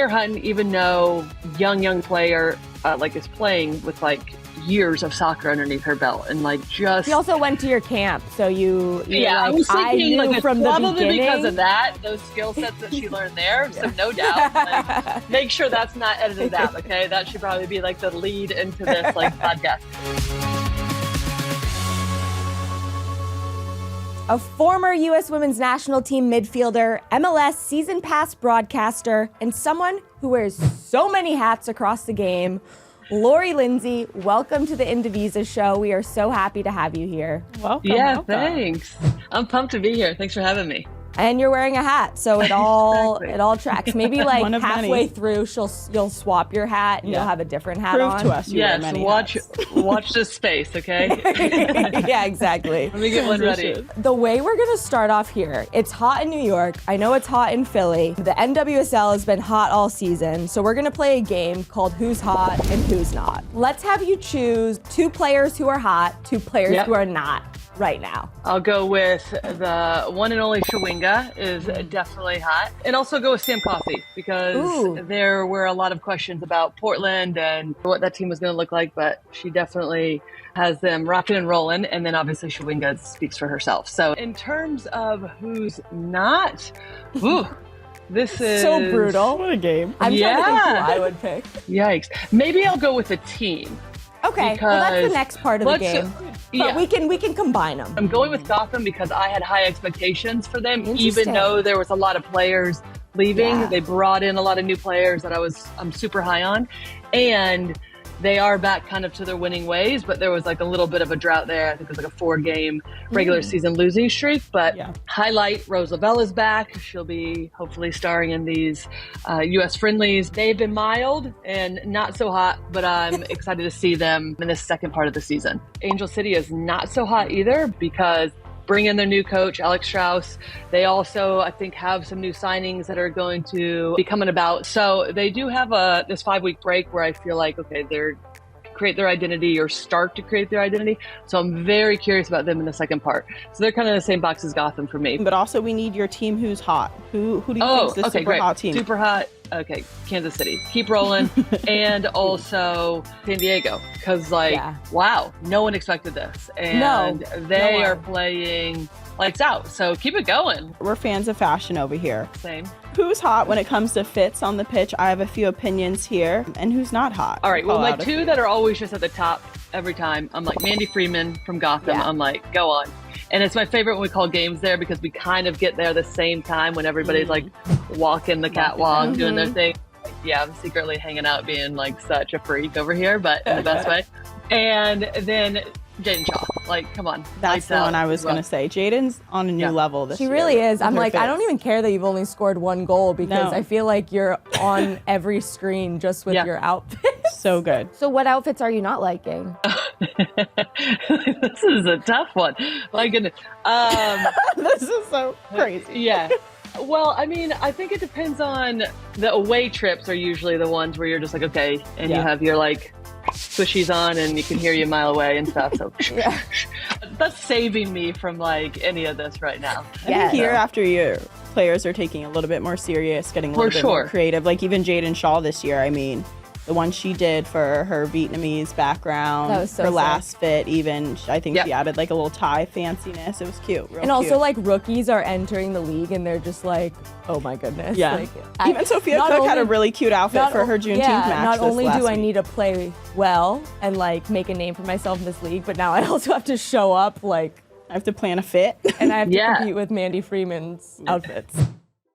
player hunt, even though young player is playing with years of soccer underneath her belt, and just she also went to your camp, so I was thinking I knew from the probably beginning. Because of that, those skill sets that she learned there. So no doubt, make sure that's not edited out. Okay, that should probably be the lead into this podcast. A former U.S. Women's National Team midfielder, MLS season pass broadcaster, and someone who wears so many hats across the game, Lori Lindsey, welcome to the Indivisa show. We are so happy to have you here. Welcome. Yeah, welcome. Thanks. I'm pumped to be here. Thanks for having me. And you're wearing a hat, so it all Exactly. it all tracks. Maybe halfway many. through, you'll swap your hat and you'll have a different hat Prove on. to us you wear Yes, many watch hats. this space, okay? Yeah, exactly. Let me get one ready. The way we're going to start off here, it's hot in New York. I know it's hot in Philly. The NWSL has been hot all season, so we're going to play a game called Who's Hot and Who's Not. Let's have you choose 2 players who are hot, 2 players who are not right now. I'll go with the one and only Shawinga is definitely hot. And also go with Sam Coffey because there were a lot of questions about Portland and what that team was going to look like, but she definitely has them rocking and rolling. And then obviously Shawinga speaks for herself. So in terms of who's not, this is So brutal. What a game. I'm trying to think who I would pick. Yikes. Maybe I'll go with a team. Okay, well that's the next part of the game. But we can combine them. I'm going with Gotham because I had high expectations for them, even though there was a lot of players leaving. Yeah. They brought in a lot of new players that I'm super high on. And they are back kind of to their winning ways, but there was a little bit of a drought there. I think it was a 4-game regular season losing streak. But highlight, Rose Lavella's back. She'll be hopefully starring in these U.S. friendlies. They've been mild and not so hot, but I'm excited to see them in the second part of the season. Angel City is not so hot either because bring in their new coach, Alex Strauss. They also, I think, have some new signings that are going to be coming about. So they do have this 5-week break where I feel they're create their identity or start to create their identity. So I'm very curious about them in the second part. So they're kind of the same box as Gotham for me. But also we need your team who's hot. Who do you think is the super hot team? Super hot. Okay, Kansas City. Keep rolling. And also San Diego. Because wow, no one expected this. And they are playing lights out. So keep it going. We're fans of fashion over here. Same. Who's hot when it comes to fits on the pitch? I have a few opinions here. And who's not hot? All right, well, my 2 that are always just at the top every time, I'm Mandy Freeman from Gotham. Yeah. I'm go on. And it's my favorite when we call games there because we kind of get there the same time when everybody's walking the catwalk, doing their thing. Yeah, I'm secretly hanging out being such a freak over here, but in the best way. And then Jaden Shaw, come on. That's the one I was going to say. Jaden's on a new level this year. She really is. I'm I fits. don't even care that you've only scored 1 goal because I feel like you're on every screen just with your outfits. So good. So what outfits are you not liking? This is a tough one. My goodness. This is so crazy. Yeah. Well, I mean, I think it depends on the away trips are usually the ones where you're just okay, and you have your squishies on and you can hear you a mile away and stuff. So that's saving me from any of this right now. I think year after year, players are taking a little bit more serious, getting a little bit more creative. Even Jaden Shaw this year, I mean, the one she did for her Vietnamese background, that was so her sick. Last fit even, I think she added a little tie fanciness. It was cute. Real and cute. also rookies are entering the league and they're just oh my goodness. Yeah. Even Sophia Cook had a really cute outfit for her Juneteenth match. Not only do I week. need to play well and make a name for myself in this league, but now I also have to show up I have to plan a fit. And I have to compete with Mandy Freeman's outfits.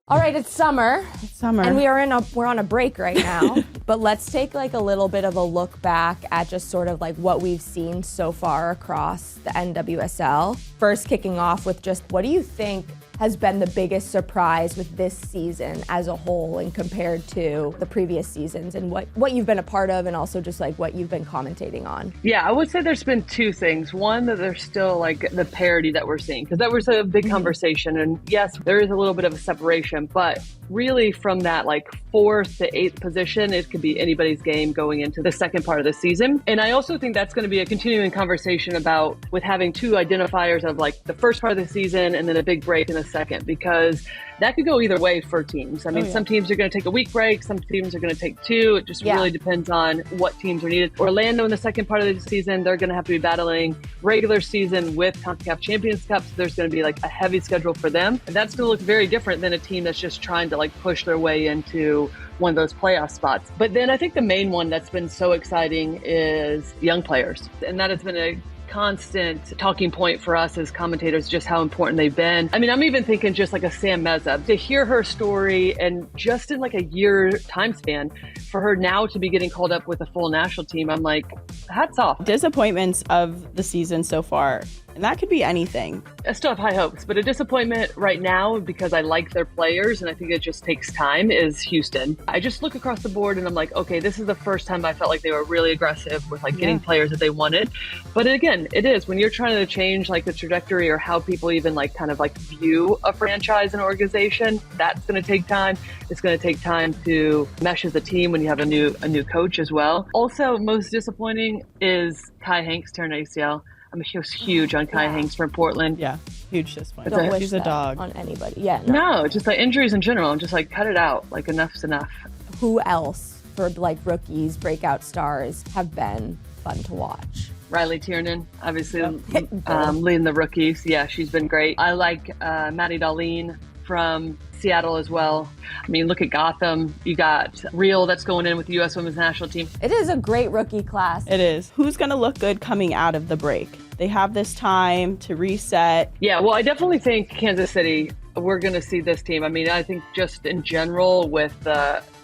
All right, it's summer. And we're on a break right now. But let's take a little bit of a look back at just sort of what we've seen so far across the NWSL. First kicking off with just what do you think has been the biggest surprise with this season as a whole and compared to the previous seasons and what you've been a part of and also just what you've been commentating on? Yeah, I would say there's been 2 things. One, that there's still the parity that we're seeing because that was a big conversation. And yes, there is a little bit of a separation, but really from that 4th to 8th position, it could be anybody's game going into the second part of the season. And I also think that's going to be a continuing conversation about with having 2 identifiers of the first part of the season and then a big break in the second, because that could go either way for teams. I mean, some teams are going to take a week break. Some teams are going to take 2. It just really depends on what teams are needed. Orlando in the second part of the season, they're going to have to be battling regular season with CONCACAF Champions Cup. So there's going to be like a heavy schedule for them. And that's going to look very different than a team that's just trying to like push their way into one of those playoff spots. But then I think the main one that's been so exciting is young players. And that has been a constant talking point for us as commentators, just how important they've been. I mean, I'm even thinking just like a Sam Meza, to hear her story and just in like a year time span for her now to be getting called up with a full national team, I'm like, hats off. Disappointments of the season so far, and that could be anything. I still have high hopes, but a disappointment right now, because I like their players and I think it just takes time, is Houston. I just look across the board and I'm like, okay, this is the first time I felt like they were really aggressive with like getting players that they wanted. But again, it is when you're trying to change like the trajectory or how people even like kind of like view a franchise and organization, that's going to take time. It's going to take time to mesh as a team when you have a new coach as well. Also, most disappointing is Kai Hanks turned ACL. I mean, he was huge on Kai Hanks from Portland. Yeah, huge disappointment. He's a dog. On anybody. Yeah. No, just like injuries in general. I'm just like, cut it out. Like, enough's enough. Who else for like rookies, breakout stars have been fun to watch? Riley Tiernan, obviously leading the rookies. Yeah, she's been great. I like Maddie Darlene from Seattle as well. I mean, look at Gotham. You got Real that's going in with the U.S. Women's National Team. It is a great rookie class. It is. Who's going to look good coming out of the break? They have this time to reset. Yeah, well, I definitely think Kansas City, we're going to see this team. I mean, I think just in general with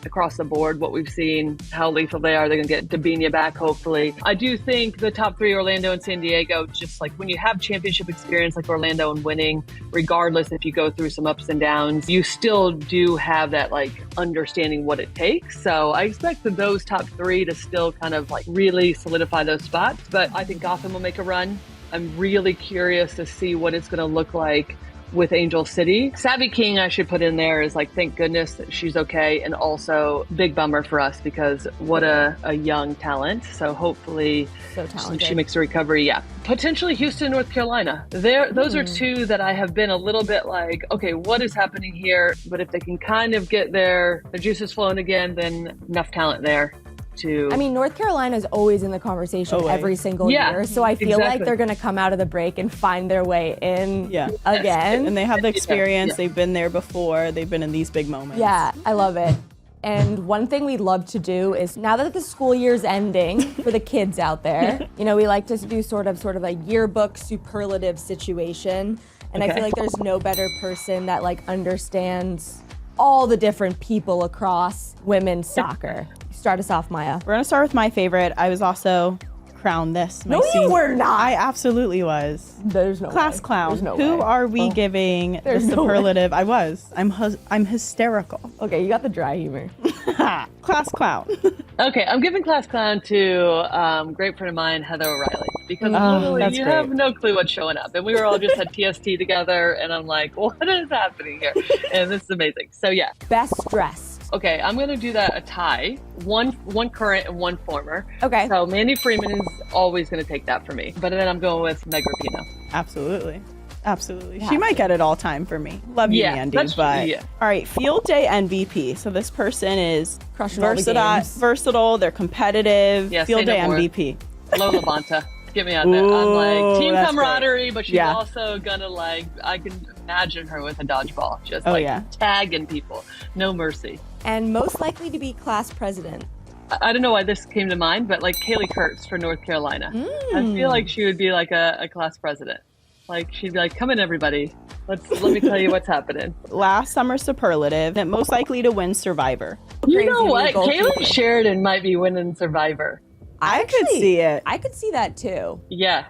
across the board, what we've seen, how lethal they are, they're going to get Dabinia back, hopefully. I do think the top 3, Orlando and San Diego, just like when you have championship experience like Orlando and winning, regardless if you go through some ups and downs, you still do have that like understanding what it takes. So I expect that those top 3 to still kind of like really solidify those spots. But I think Gotham will make a run. I'm really curious to see what it's going to look like with Angel City. Savvy King, I should put in there, is like, thank goodness that she's okay. And also big bummer for us because what a young talent. So hopefully she makes a recovery. Yeah. Potentially Houston, North Carolina. Those are 2 that I have been a little bit like, okay, what is happening here? But if they can kind of get their juices flowing again, then enough talent there. I mean, North Carolina is always in the conversation every single year. So I feel like they're going to come out of the break and find their way in again. And they have the experience. Yeah. They've been there before. They've been in these big moments. Yeah, I love it. And one thing we love to do is, now that the school year's ending for the kids out there, you know, we like to do sort of a yearbook superlative situation. And I feel like there's no better person that like understands all the different people across women's soccer. Start us off, Maya. We're gonna start with my favorite. I was also crowned this. No, you were not. I absolutely was. There's no class way. clown. There's no Who way. are we giving the superlative? No, I was. I'm hysterical. Okay, you got the dry humor. Class clown. Okay, I'm giving class clown to a great friend of mine, Heather O'Reilly, because literally you have no clue what's showing up. And we were all just at TST together, and I'm like, what is happening here? And this is amazing. So yeah. Best dress. Okay, I'm going to do that a tie. One current and one former. Okay. So Mandy Freeman is always going to take that for me. But then I'm going with Meg Rapinoe. Absolutely. She might get it all time for me. Love you, Mandy. But all right, field day MVP. So this person is versatile. They're competitive. Yeah, field day MVP. Lola Bonta. Get me on there. I'm like team camaraderie, but she's also gonna like, I can imagine her with a dodgeball, just tagging people, no mercy. And most likely to be class president. I don't know why this came to mind, but like Kaylee Kurtz for North Carolina. I feel like she would be like a class president. Like she'd be like, come in everybody. Let me tell you what's happening. Last summer superlative, and most likely to win Survivor. You know what? Caitlin Sheridan might be winning Survivor. I could see it. I could see that too. Yeah.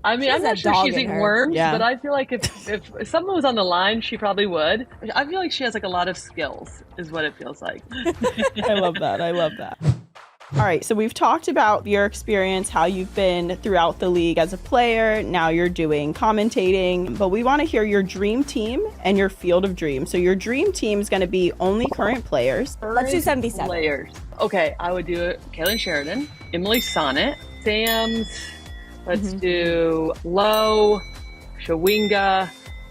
I mean, I'm not sure she's eating worms, but I feel like if someone was on the line, she probably would. I feel like she has like a lot of skills, is what it feels like. I love that. All right, so we've talked about your experience, how you've been throughout the league as a player. Now you're doing commentating, but we want to hear your dream team and your field of dreams. So your dream team is going to be only current players. Let's do 77 players. Okay, I would do Kaylin Sheridan, Emily Sonnet, Sams. Let's do Lowe, Shawinga,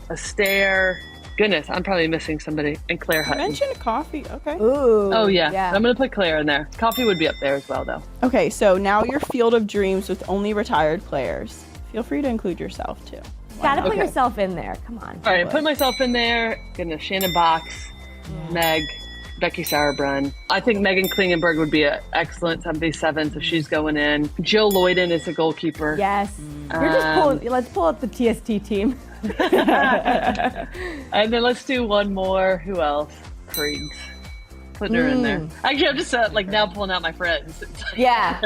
Astaire, Goodness, I'm probably missing somebody. And Claire You Hutton. mentioned coffee. Okay. Ooh. Oh, yeah. I'm going to put Claire in there. Coffee would be up there as well, though. Okay, so now your field of dreams with only retired players. Feel free to include yourself too. Gotta put yourself in there. Come on. All right, put myself in there. Goodness, Shannon Box, Meg, Becky Sauerbrunn. I think Megan Klingenberg would be an excellent 77, so she's going in. Jill Lloyden is the goalkeeper. Yes. You're just pulling. Let's pull up the TST team. And then let's do one more. Who else? Kriegs. Putting her in there. Actually, I'm just now pulling out my friends. Yeah.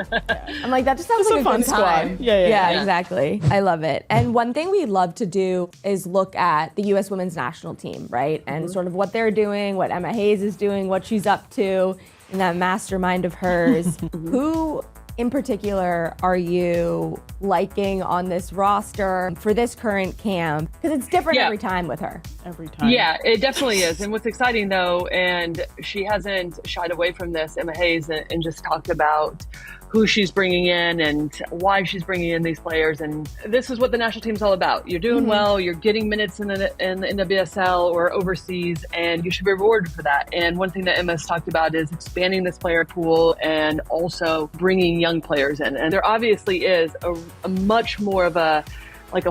I'm like, that just sounds like a fun good time. squad. Yeah, exactly. I love it. And one thing we love to do is look at the U.S. women's national team, right? And sort of what they're doing, what Emma Hayes is doing, what she's up to in that mastermind of hers. Who in particular are you liking on this roster for this current camp? Because it's different every time with her. Every time. Yeah, it definitely is. And what's exciting though, and she hasn't shied away from this, Emma Hayes, and just talked about who she's bringing in and why she's bringing in these players. And this is what the national team's all about. You're doing well, you're getting minutes in the NWSL or overseas, and you should be rewarded for that. And one thing that Emma's talked about is expanding this player pool and also bringing young players in. And there obviously is a much more of a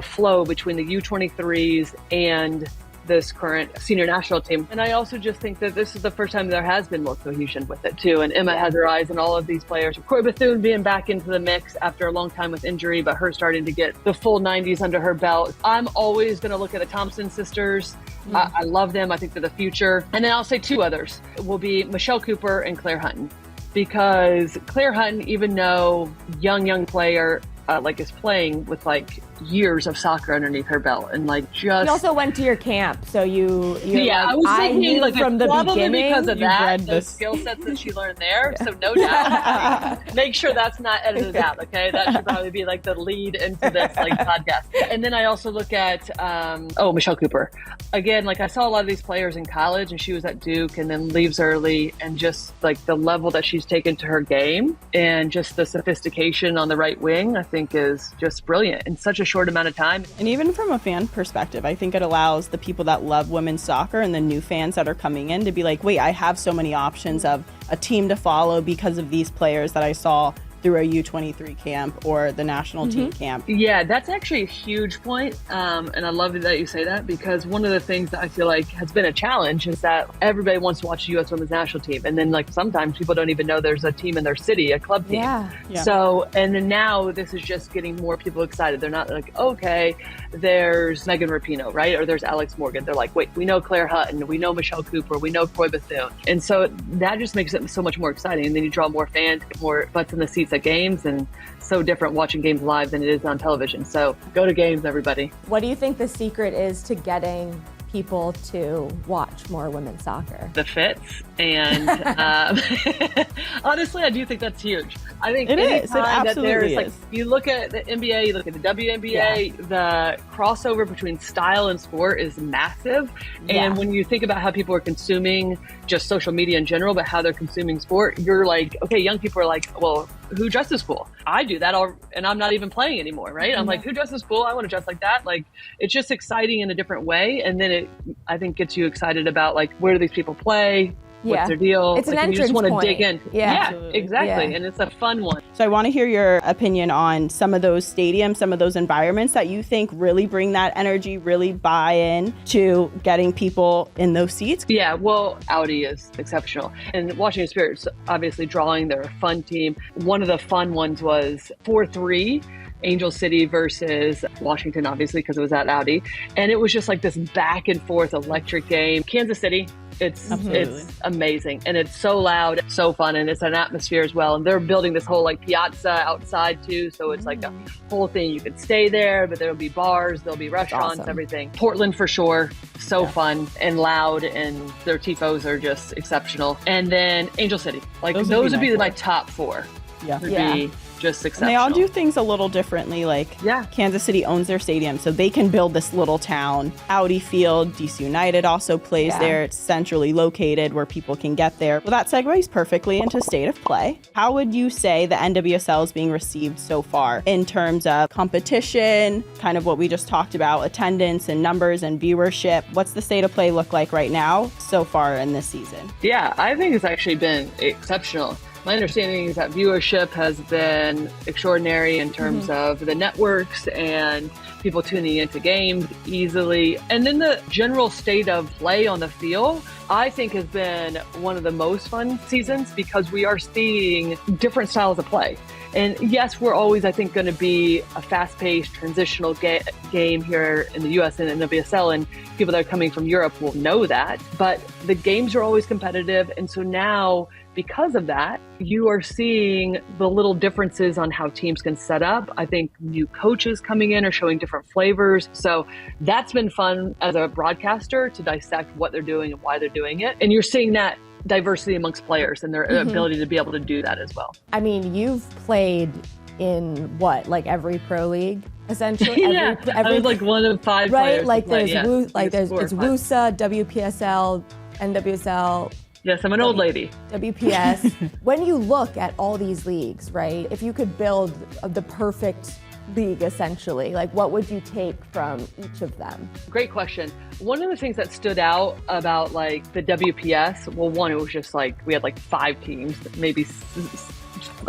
flow between the U23s and this current senior national team. And I also just think that this is the first time there has been more cohesion with it too. And Emma has her eyes on all of these players. Coy Bethune being back into the mix after a long time with injury, but her starting to get the full 90s under her belt. I'm always going to look at the Thompson sisters. I love them. I think they're the future. And then I'll say two others will be Michelle Cooper and Claire Hutton. Because Claire Hutton, even though young player, is playing with years of soccer underneath her belt and just. You also went to your camp, so you I was thinking from the probably beginning because of that, the skill sets that she learned there. So no doubt, make sure that's not edited out. Okay, that should probably be the lead into this podcast. And then I also look at Michelle Cooper. Again, I saw a lot of these players in college, and she was at Duke, and then leaves early, and just the level that she's taken to her game, and just the sophistication on the right wing, I think is just brilliant in such a short amount of time. And even from a fan perspective, I think it allows the people that love women's soccer and the new fans that are coming in to be like, wait, I have so many options of a team to follow because of these players that I saw through a U23 camp or the national team camp. Yeah, that's actually a huge point. And I love that you say that, because one of the things that I feel like has been a challenge is that everybody wants to watch the U.S. women's national team. And then sometimes people don't even know there's a team in their city, a club team. Yeah. So, and then now this is just getting more people excited. They're not okay, there's Megan Rapinoe, right? Or there's Alex Morgan. They're wait, we know Claire Hutton, we know Michelle Cooper, we know Coy Bethune. And so that just makes it so much more exciting. And then you draw more fans, get more butts in the seats at games, and so different watching games live than it is on television. So go to games, everybody. What do you think the secret is to getting people to watch more women's soccer? The fits, and honestly, I do think that's huge. I think it is. It absolutely that there's is. You look at the NBA, you look at the WNBA, the crossover between style and sport is massive. And when you think about how people are consuming just social media in general, but how they're consuming sport, you're okay, young people are well, who dresses cool? I do that, and I'm not even playing anymore, right? I'm who dresses cool? I want to dress like that. It's just exciting in a different way. And then I think, gets you excited about where do these people play? What's their deal? It's an entrance you just want to point. dig in. Yeah, exactly. Yeah. And it's a fun one. So I want to hear your opinion on some of those stadiums, some of those environments that you think really bring that energy, really buy in to getting people in those seats. Yeah, well, Audi is exceptional. And Washington Spirit's obviously drawing. They're a fun team. One of the fun ones was 4-3. Angel City versus Washington, obviously, because it was at Audi. And it was just this back and forth electric game. Kansas City, it's amazing. And it's so loud, so fun, and it's an atmosphere as well. And they're building this whole piazza outside too. So it's a whole thing. You could stay there, but there'll be bars, there'll be restaurants, everything. Portland for sure. So fun and loud, and their tifos are just exceptional. And then Angel City. Those would be my top four. Yeah. Would be just exceptional. And they all do things a little differently. Like Kansas City owns their stadium, so they can build this little town. Audi Field, DC United also plays there. It's centrally located where people can get there. Well, that segues perfectly into state of play. How would you say the NWSL is being received so far in terms of competition, kind of what we just talked about, attendance and numbers and viewership? What's the state of play look like right now so far in this season? Yeah, I think it's actually been exceptional. My understanding is that viewership has been extraordinary in terms of the networks and people tuning into games easily. And then the general state of play on the field, I think, has been one of the most fun seasons because we are seeing different styles of play. And yes, we're always, I think, going to be a fast-paced transitional game here in the US and NWSL, and people that are coming from Europe will know that. But the games are always competitive. And so now, because of that, you are seeing the little differences on how teams can set up. I think new coaches coming in are showing different flavors. So that's been fun as a broadcaster to dissect what they're doing and why they're doing it. And you're seeing that diversity amongst players and their ability to be able to do that as well. I mean, you've played in what, like every pro league? Essentially, I was like one of 5 players. Right, like there's it's WUSA, WPSL, NWSL. Yes, I'm an old lady. WPS. When you look at all these leagues, right, if you could build the perfect league, essentially, like what would you take from each of them? Great question. One of the things that stood out about like the WPS, well, one, it was just like we had like 5 teams, maybe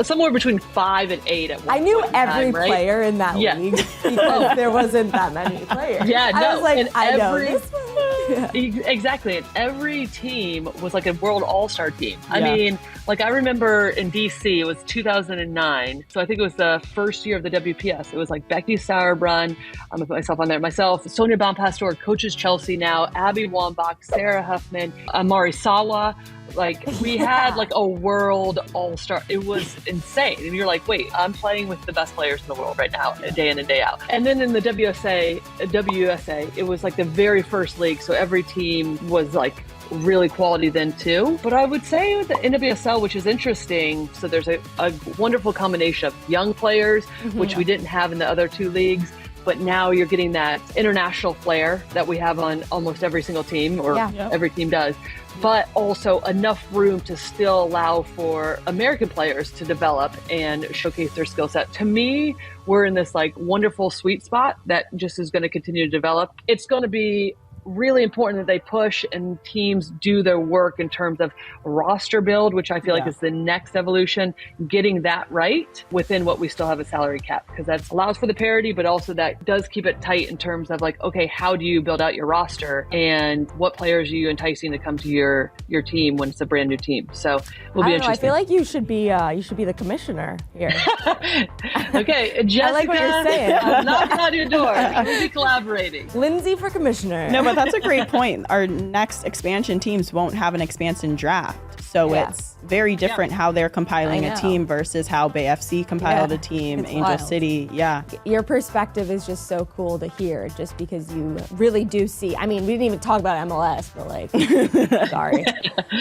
somewhere between 5 and 8 at one I knew point every in time, player right? in that league because there wasn't that many players. Yeah, no. I was like, and I know this one. Exactly. And every team was like a world all-star team. I mean, like I remember in DC, it was 2009. So I think it was the first year of the WPS. It was like Becky Sauerbrunn, I'm gonna put myself on there, myself, Sonia Baum-Pastor, coaches Chelsea now, Abby Wambach, Sarah Huffman, Amari Sawa. Like we had like a world all-star. It was insane. And you're like, wait, I'm playing with the best players in the world right now, day in and day out. And then in the WSA, it was like the very first league. So every team was like really quality then too. But I would say with the NWSL, which is interesting, so there's a wonderful combination of young players, which we didn't have in the other 2 leagues. But now you're getting that international flair that we have on almost every single team, or every team does, but also enough room to still allow for American players to develop and showcase their skill set. To me, we're in this like wonderful sweet spot that just is going to continue to develop. It's going to be really important that they push and teams do their work in terms of roster build, which I feel like is the next evolution, getting that right within what we still have a salary cap, because that allows for the parity, but also that does keep it tight in terms of like, okay, how do you build out your roster and what players are you enticing to come to your team when it's a brand new team? So it'll be interesting. I feel like you should be the commissioner here. Okay, Jessica, I like what you're saying. I'm knocking on your door. We'll be collaborating. Lindsay for commissioner. No, but that's a great point. Our next expansion teams won't have an expansion draft. So it's very different how they're compiling a team versus how Bay FC compiled a team, it's Angel wild. City. Yeah. Your perspective is just so cool to hear, just because you really do see. I mean, we didn't even talk about MLS, but like, sorry.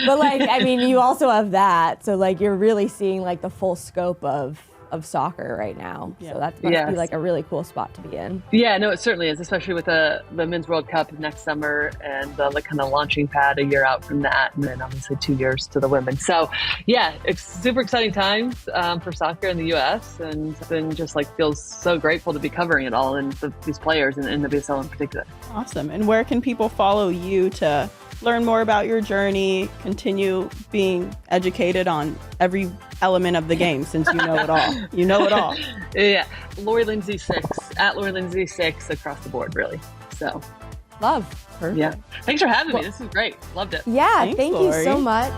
But like, I mean, you also have that. So like, you're really seeing like the full scope of soccer right now. So that must be like a really cool spot to be in. Yeah, no, it certainly is, especially with the Men's World Cup next summer and the kind of launching pad a year out from that, and then obviously 2 years to the women. So yeah, it's super exciting times for soccer in the US, and then just like feels so grateful to be covering it all and these players and NWSL in particular. Awesome. And where can people follow you to learn more about your journey, continue being educated on every element of the game, since you know it all? You know it all. Yeah. Lori Lindsey 6, at Lori Lindsey 6 across the board, really. So. Love. Perfect. Yeah. Thanks for having me. This is great. Loved it. Yeah. Thanks, thank Lori. you so much.